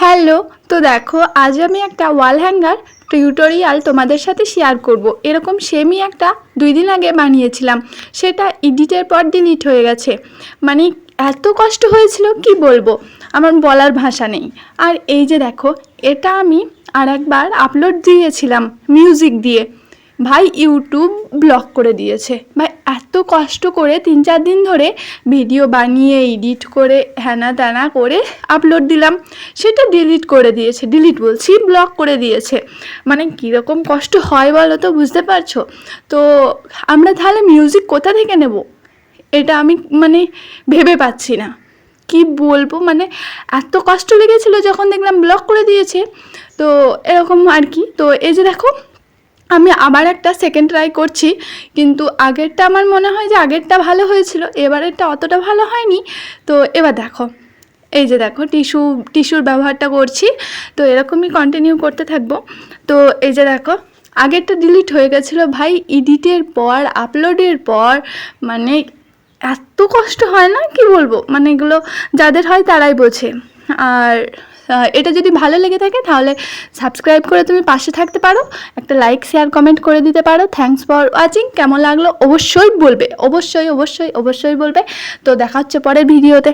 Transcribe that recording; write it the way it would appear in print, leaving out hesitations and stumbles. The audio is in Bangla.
হ্যালো। তো দেখো, আজ আমি একটা ওয়াল হ্যাঙ্গার টিউটোরিয়াল তোমাদের সাথে শেয়ার করব। এরকম সেমই একটা 2 দিন আগে বানিয়েছিলাম, সেটা এডিটের পর ডিলিট হয়ে গেছে। মানে এত কষ্ট হয়েছিল কি বলবো, আমার বলার ভাষা নেই। আর এই যে দেখো, এটা আমি আর একবার আপলোড দিয়েছিলাম মিউজিক দিয়ে, ভাই ইউটিউব ব্লক করে দিয়েছে। ভাই এত কষ্ট করে 3-4 দিন ধরে ভিডিও বানিয়ে এডিট করে হ্যানা ত্যানা করে আপলোড দিলাম, সেটা ডিলিট করে দিয়েছে। ডিলিট বলছি, ব্লক করে দিয়েছে। মানে কীরকম কষ্ট হয় বলো তো, বুঝতে পারছো? তো আমরা তাহলে মিউজিক কোথা থেকে নেব, এটা আমি মানে ভেবে পাচ্ছি না কি বলবো। মানে এত কষ্ট লেগেছিলো যখন দেখলাম ব্লক করে দিয়েছে। তো এরকম আর কি। তো এই যে দেখো, আমি আবার একটা সেকেন্ড ট্রাই করছি, কিন্তু আগেরটা আমার মনে হয় যে আগেরটা ভালো হয়েছিল, এবারেরটা অতটা ভালো হয়নি। তো এবার দেখো, এই যে দেখো টিস্যুর ব্যবহারটা করছি। তো এরকমই কন্টিনিউ করতে থাকবো। তো এই যে দেখো, আগেরটা ডিলিট হয়ে গেছিলো। ভাই এডিটের পর আপলোডের পর মানে এত কষ্ট হয় না, কি বলবো। মানে এগুলো যাদের হয় তারাই বোঝে। আর এটা যদি ভালো লেগে থাকে তাহলে সাবস্ক্রাইব করে তুমি পাশে থাকতে পারো, একটা লাইক শেয়ার কমেন্ট করে দিতে পারো। Thanks for watching. কেমন লাগলো অবশ্যই বলবে, অবশ্যই অবশ্যই অবশ্যই বলবে। তো দেখা হচ্ছে পরের ভিডিওতে।